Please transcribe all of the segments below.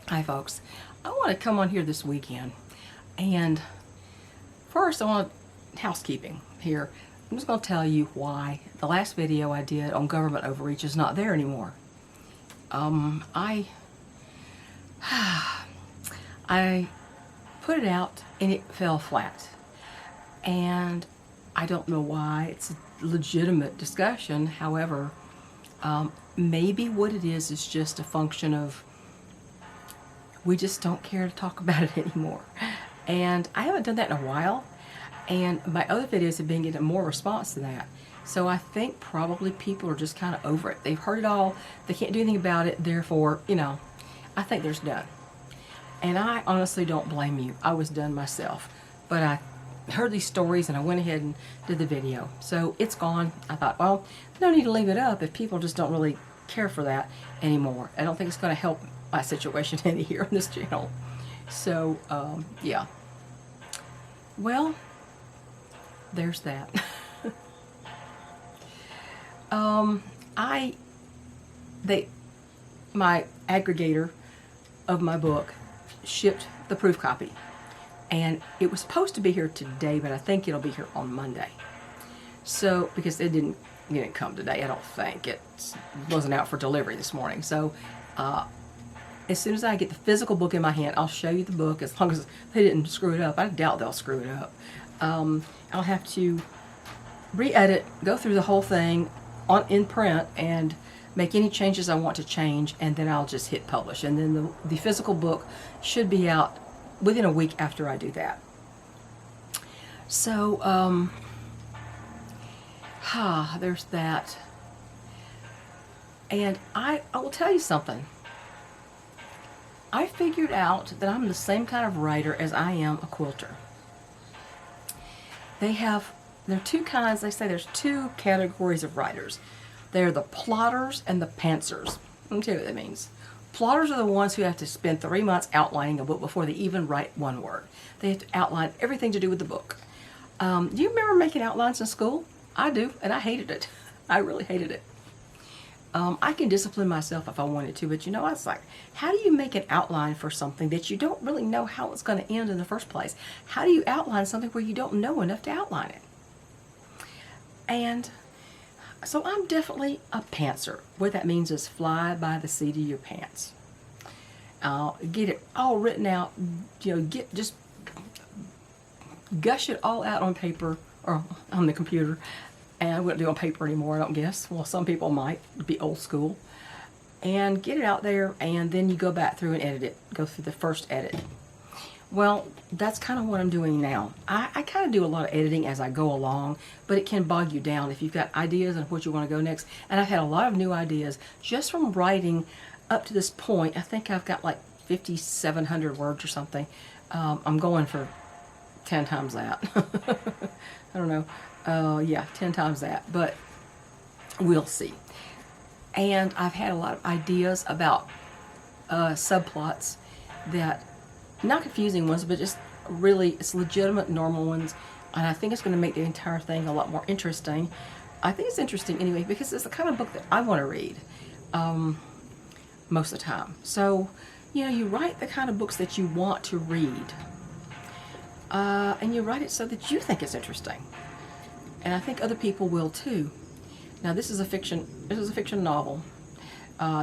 Hi folks, I want to come on here this weekend, and first I want housekeeping here. I'm just going to tell you why the last video I did on government overreach is not there anymore. I put it out and it fell flat, and I don't know why. It's a legitimate discussion. However, maybe what it is just a function of we just don't care to talk about it anymore. And I haven't done that in a while, and my other videos have been getting more response to that. So I think probably people are just kind of over it. They've heard it all, they can't do anything about it, therefore, I think there's done. And I honestly don't blame you. I was done myself. But I heard these stories and I went ahead and did the video. So it's gone. I thought, well, no need to leave it up if people just don't really care for that anymore. I don't think it's going to help my situation any here on this channel. So, yeah. Well, there's that. My aggregator of my book shipped the proof copy, and it was supposed to be here today, but I think it'll be here on Monday. So, because it didn't come today, I don't think. It wasn't out for delivery this morning. So, as soon as I get the physical book in my hand, I'll show you the book, as long as they didn't screw it up. I doubt they'll screw it up. I'll have to re-edit, go through the whole thing in print, and make any changes I want to change, and then I'll just hit publish. And then the physical book should be out within a week after I do that. So, there's that. And I will tell you something. I figured out that I'm the same kind of writer as I am a quilter. There are two kinds. They say there's two categories of writers. They're the plotters and the pantsers. Let me tell you what that means. Plotters are the ones who have to spend 3 months outlining a book before they even write one word. They have to outline everything to do with the book. Do you remember making outlines in school? I do, and I hated it. I really hated it. I can discipline myself if I wanted to, but it's like, how do you make an outline for something that you don't really know how it's going to end in the first place? How do you outline something where you don't know enough to outline it? And so I'm definitely a pantser. What that means is fly by the seat of your pants. Get it all written out, just gush it all out on paper or on the computer. And we don't do it on paper anymore, I don't guess. Well, some people might be old school. And get it out there, and then you go back through and edit it. Go through the first edit. Well, that's kind of what I'm doing now. I kind of do a lot of editing as I go along, but it can bog you down if you've got ideas on what you want to go next. And I've had a lot of new ideas just from writing up to this point. I think I've got like 5,700 words or something. I'm going for 10 times that. I don't know. Yeah, 10 times that, but we'll see. And I've had a lot of ideas about subplots that, not confusing ones, but just really, it's legitimate, normal ones, and I think it's going to make the entire thing a lot more interesting. I think it's interesting anyway, because it's the kind of book that I want to read most of the time. So, you write the kind of books that you want to read, and you write it so that you think it's interesting. And I think other people will too. Now this is a fiction novel.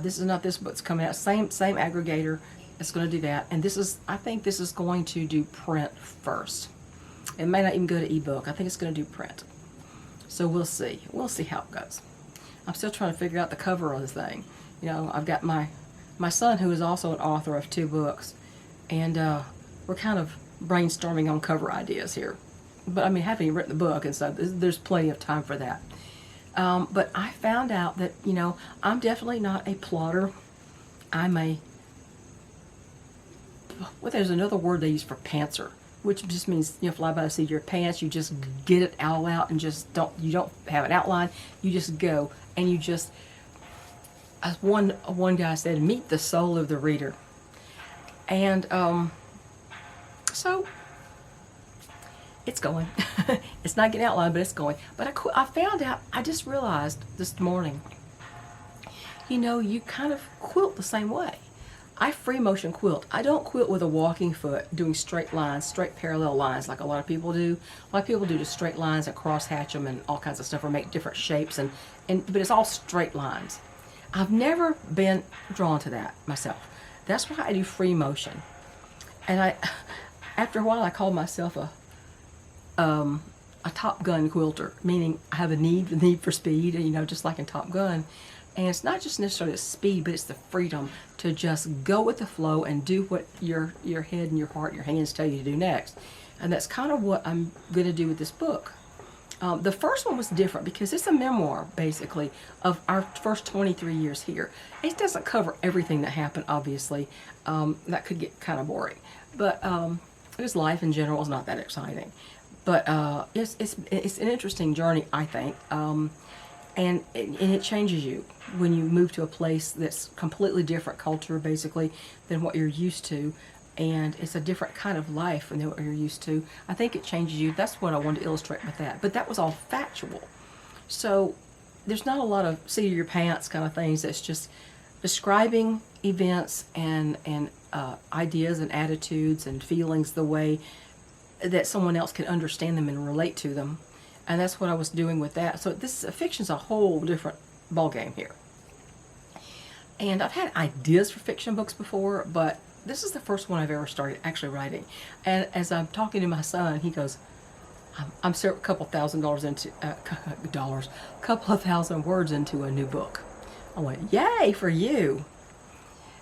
This is not this book's coming out. Same aggregator is going to do that. And I think this is going to do print first. It may not even go to ebook. I think it's going to do print. So we'll see. We'll see how it goes. I'm still trying to figure out the cover of the thing. I've got my son, who is also an author of 2 books, and we're kind of brainstorming on cover ideas here. But I mean, having written the book and stuff, there's plenty of time for that. But I found out that, I'm definitely not a plotter. I'm there's another word they use for pantser, which just means, fly by the seat of your pants. You just get it all out and you don't have an outline. You just go, and you just, as one guy said, meet the soul of the reader. And so it's going. It's not getting outlined, but it's going. But I found out, I just realized this morning, you kind of quilt the same way. I free motion quilt. I don't quilt with a walking foot, doing straight lines, straight parallel lines like a lot of people do. A lot of people do just straight lines and cross hatch them and all kinds of stuff, or make different shapes, but it's all straight lines. I've never been drawn to that myself. That's why I do free motion. And after a while, I called myself a Top Gun quilter, meaning I have a need for speed, just like in Top Gun. And it's not just necessarily the speed, but it's the freedom to just go with the flow and do what your head and your heart, your hands tell you to do next. And that's kind of what I'm going to do with this book. The first one was different because it's a memoir, basically, of our first 23 years here. It doesn't cover everything that happened, obviously. That could get kind of boring. But just life in general is not that exciting. But it's an interesting journey, I think. And it changes you when you move to a place that's completely different culture, basically, than what you're used to. And it's a different kind of life than what you're used to. I think it changes you. That's what I wanted to illustrate with that. But that was all factual. So there's not a lot of seat of your pants kind of things. That's just describing events and ideas and attitudes and feelings the way that someone else can understand them and relate to them. And that's what I was doing with that. So fiction's a whole different ballgame here. And I've had ideas for fiction books before, but this is the first one I've ever started actually writing. And as I'm talking to my son, he goes, I'm a couple of thousand words into a new book. I went, yay for you.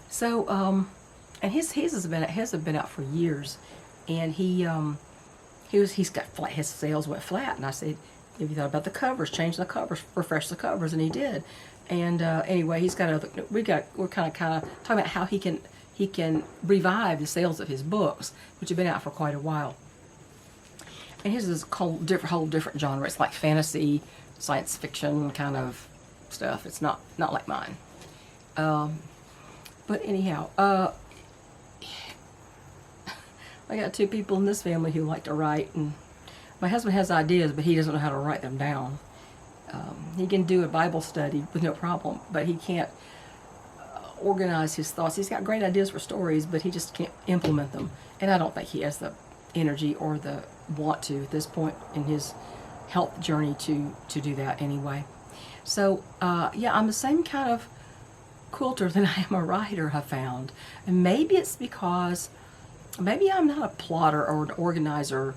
So, and his has been out for years, and he's got flat. His sales went flat, and I said, "Have you thought about the covers? Change the covers, refresh the covers," and he did. And anyway, we're kind of talking about how he can revive the sales of his books, which have been out for quite a while. And his is a whole different genre. It's like fantasy, science fiction kind of stuff. It's not like mine. But anyhow, I got two people in this family who like to write, and my husband has ideas, but he doesn't know how to write them down. He can do a Bible study with no problem, but he can't organize his thoughts. He's got great ideas for stories, but he just can't implement them. And I don't think he has the energy or the want to at this point in his health journey to do that anyway. So yeah, I'm the same kind of quilter than I am a writer, I found. And maybe it's because maybe I'm not a plotter or an organizer,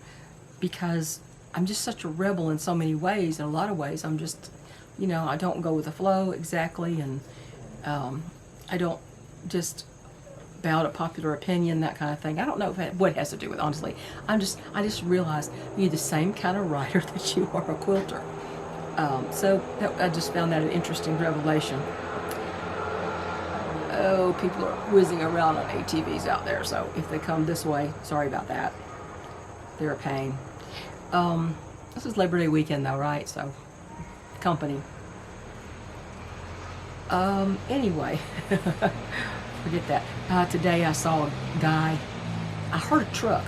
because I'm just such a rebel in so many ways. In a lot of ways, I'm just, I don't go with the flow exactly, and I don't just bow to popular opinion, that kind of thing. I don't know what it has to do with, honestly. I just realized you're the same kind of writer that you are a quilter. So I just found that an interesting revelation. Oh, people are whizzing around on ATVs out there, so if they come this way, sorry about that. They're a pain. This is Labor Day weekend though, right? So, company. Anyway, forget that. Today I saw a guy, I heard a truck,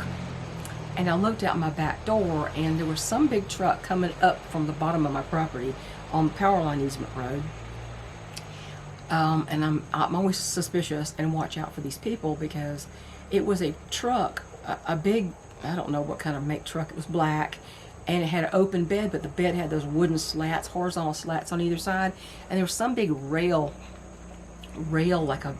and I looked out my back door, and there was some big truck coming up from the bottom of my property on the power line easement road. And I'm always suspicious and watch out for these people, because it was a truck, a big, I don't know what kind of make truck. It was black, and it had an open bed, but the bed had those wooden slats, horizontal slats on either side, and there was some big rail like I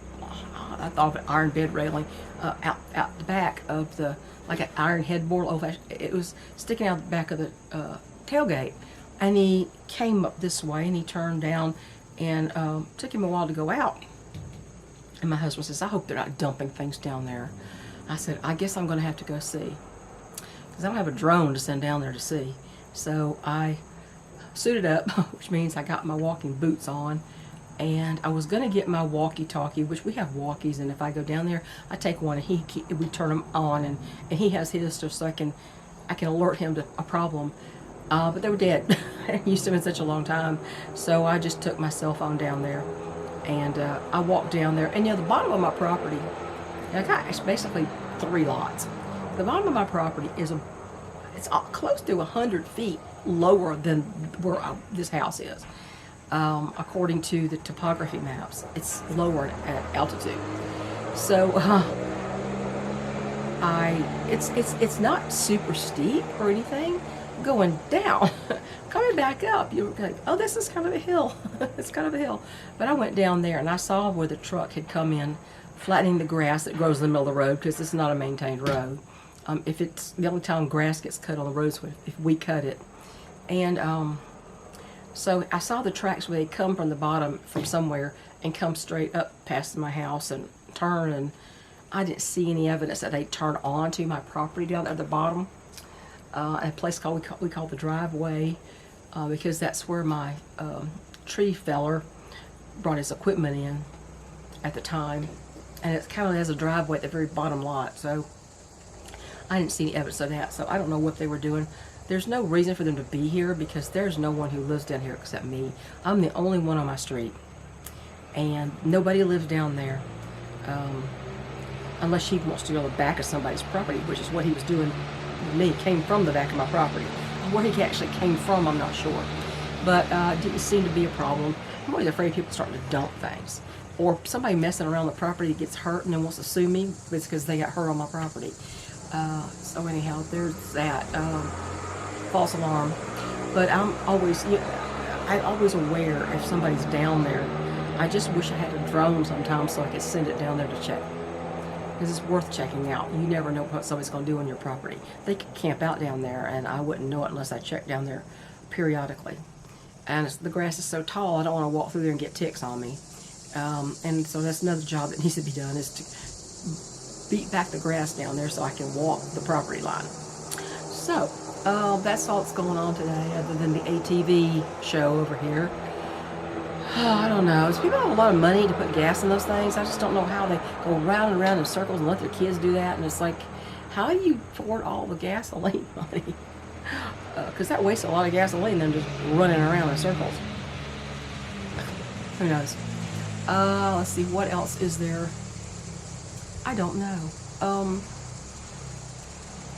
thought of an iron bed railing out the back of the, like an iron headboard. It was sticking out the back of the tailgate, and he came up this way, and he turned down, and took him a while to go out. And my husband says, I hope they're not dumping things down there. I said, I guess I'm going to have to go see, because I don't have a drone to send down there to see. So I suited up, which means I got my walking boots on, and I was going to get my walkie-talkie, which we have walkies, and if I go down there, I take one, and we turn them on, and he has his, so I can alert him to a problem. But they were dead. I used them in such a long time, so I just took my cell phone down there, and I walked down there. And the bottom of my property, it's basically 3 lots. The bottom of my property it's close to 100 feet lower than where this house is. according to the topography maps. It's lower at altitude. So it's not super steep or anything going down. Coming back up, you're like, oh, this is kind of a hill. It's kind of a hill. But I went down there and I saw where the truck had come in, flattening the grass that grows in the middle of the road, because it's not a maintained road. If it's the only time grass gets cut on the roads, if we cut it. And so I saw the tracks where they come from the bottom from somewhere and come straight up past my house and turn, and I didn't see any evidence that they turned onto my property down there at the bottom. A place called we call the driveway, because that's where my tree feller brought his equipment in at the time, and it kind of has a driveway at the very bottom lot. So I didn't see any evidence of that. So I don't know what they were doing. There's no reason for them to be here because there's no one who lives down here except me. I'm the only one on my street, and nobody lives down there. Unless he wants to go to the back of somebody's property, which is what he was doing with me. Came from the back of my property. Where he actually came from, I'm not sure. But it didn't seem to be a problem. I'm always afraid people starting to dump things. Or somebody messing around the property gets hurt and then wants to sue me because they got hurt on my property. So anyhow, there's that. False alarm. But I'm always aware if somebody's down there. I just wish I had a drone sometimes so I could send it down there to check. Because it's worth checking out. You never know what somebody's going to do on your property. They could camp out down there, and I wouldn't know it unless I checked down there periodically. And the grass is so tall, I don't want to walk through there and get ticks on me. And so that's another job that needs to be done, is to beat back the grass down there so I can walk the property line. So that's all that's going on today, other than the ATV show over here. I don't know. People have a lot of money to put gas in those things. I just don't know how they go round and round in circles and let their kids do that. And it's like, how do you afford all the gasoline money? Because that wastes a lot of gasoline than just running around in circles. Who knows? Let's see, what else is there? I don't know.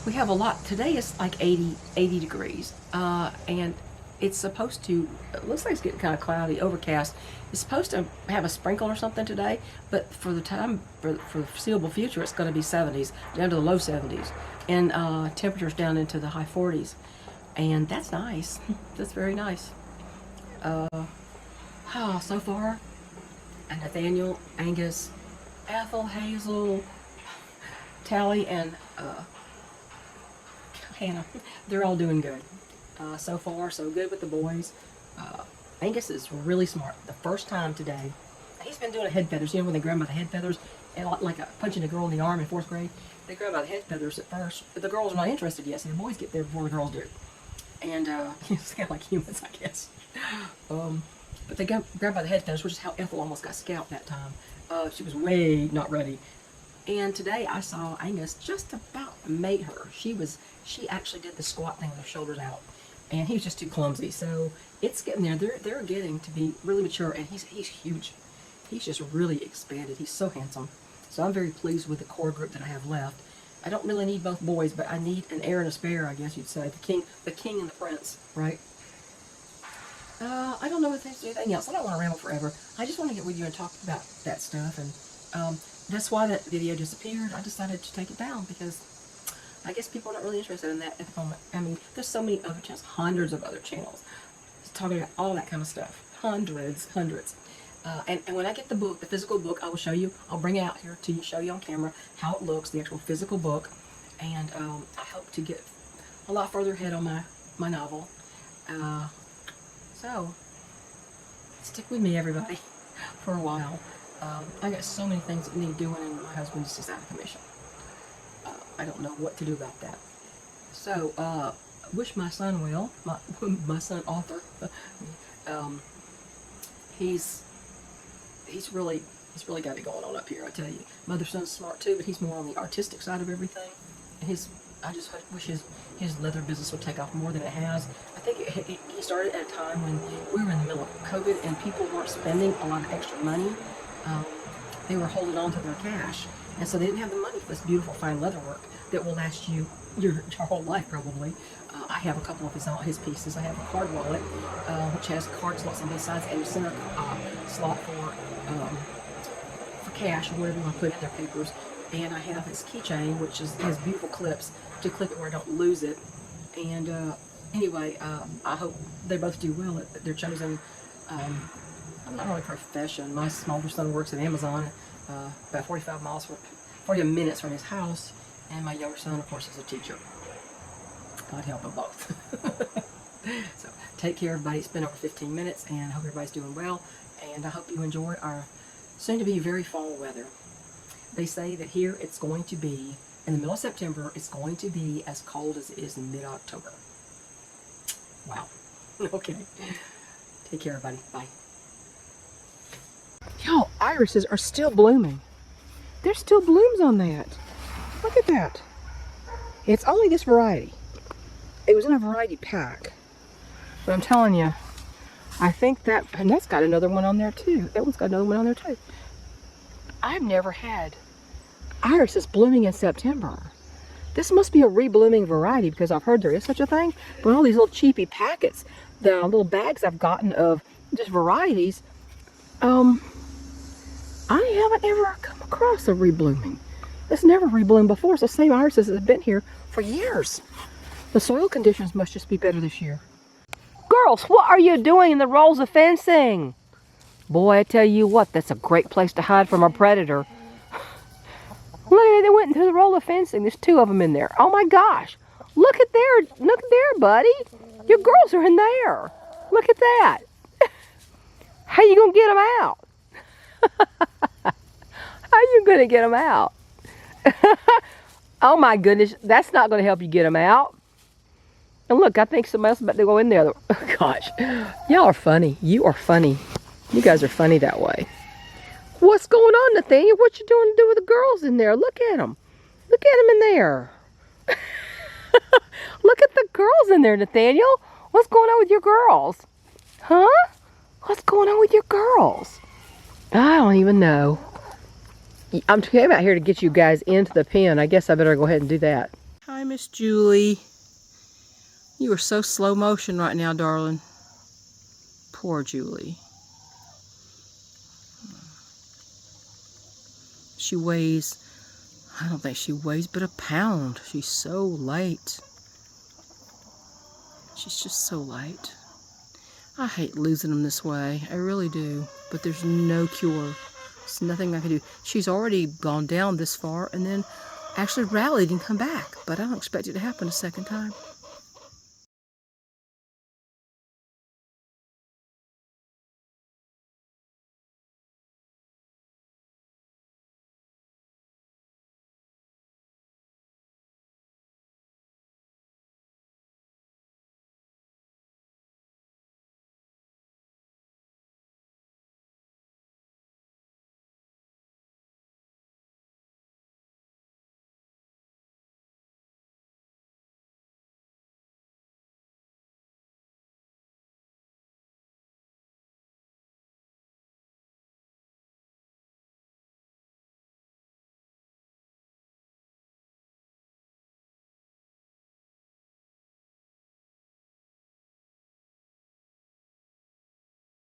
We have a lot. Today is like 80 degrees. And it's supposed to, it looks like it's getting kind of cloudy, overcast. It's supposed to have a sprinkle or something today, but for the foreseeable future, it's going to be 70s, down to the low 70s, and temperatures down into the high 40s. And that's nice. That's very nice. So far, and Nathaniel, Angus, Ethel, Hazel, Tally, and Hannah, they're all doing good. So far, so good with the boys. Angus is really smart. The first time today, he's been doing head feathers. You know when they grab him by the head feathers, and like punching a girl in the arm in 4th grade? They grab by the head feathers at first, but the girls are not interested yet, so the boys get there before the girls do. And it's kind of like humans, I guess. But they grab by the head feathers, which is how Ethel almost got scalped that time. She was way not ready. And today I saw Angus just about mate her. She actually did the squat thing with her shoulders out. And he was just too clumsy. So it's getting there. They're getting to be really mature, and he's huge. He's just really expanded. He's so handsome. So I'm very pleased with the core group that I have left. I don't really need both boys, but I need an heir and a spare, I guess you'd say. The king and the prince, right? I don't know if there's anything else. I don't want to ramble forever. I just want to get with you and talk about that stuff. And that's why that video disappeared. I decided to take it down because I guess people are not really interested in that at the moment. I mean, there's so many other channels, hundreds of other channels, talking about all that kind of stuff. Hundreds. And when I get the book, the physical book, I will show you. I'll bring it out here to show you on camera how it looks, the actual physical book. And I hope to get a lot further ahead on my novel. So, stick with me, everybody, for a while. I got so many things that need doing, and my husband's just out of commission. I don't know what to do about that. So, wish my son well. My son Arthur. He's really got it going on up here, I tell you. My other son's smart too, but he's more on the artistic side of everything. And I just wish his leather business would take off more than it has. I think he started at a time when we were in the middle of COVID and people weren't spending a lot of extra money. They were holding on to their cash, and so they didn't have the money for this beautiful fine leather work that will last you your whole life probably. I have a couple of his pieces. I have a card wallet, which has card slots on both sides, and a center slot for cash or whatever you want to put in their papers. And I have his keychain, which has beautiful clips to clip it where I don't lose it. And anyway, I hope they both do well at their chosen, I'm not really profession. My smaller son works at Amazon, about 40 minutes from his house, and my younger son, of course, is a teacher. God help them both. So take care, everybody. It's been over 15 minutes, and I hope everybody's doing well, and I hope you enjoy our soon-to-be very fall weather. They say that here it's going to be, in the middle of September, it's going to be as cold as it is in mid-October. Wow. Okay. Take care, everybody. Bye. Y'all, irises are still blooming. There's still blooms on that. Look at that. It's only this variety. It was in a variety pack. But I'm telling you, I think that, and that's got another one on there too. That one's got another one on there too. I've never had irises blooming in September. This must be a reblooming variety, because I've heard there is such a thing. But all these little cheapy packets, the little bags I've gotten of just varieties, I haven't ever come across a reblooming. It's never rebloomed before. It's the same irises that have been here for years. The soil conditions must just be better this year. Girls, what are you doing in the rolls of fencing? Boy, I tell you what, that's a great place to hide from a predator. Look at it, they went into the roll of fencing. There's 2 of them in there. Oh my gosh. Look at there, buddy. Your girls are in there. Look at that. How you gonna get them out? How you gonna get them out? Oh my goodness, that's not gonna help you get them out. And look, I think somebody else is about to go in there. Oh gosh, y'all are funny. You are funny. You guys are funny that way. What's going on, Nathaniel? What you doing to do with the girls in there? Look at them. Look at them in there. Look at the girls in there, Nathaniel. What's going on with your girls? Huh? What's going on with your girls? I don't even know. I'm came out here to get you guys into the pen. I guess I better go ahead and do that. Hi, Miss Julie. You are so slow motion right now, darling. Poor Julie. She weighs, I don't think she weighs but a pound. She's so light. She's just so light. I hate losing them this way. I really do. But there's no cure. There's nothing I can do. She's already gone down this far and then actually rallied and come back. But I don't expect it to happen a second time.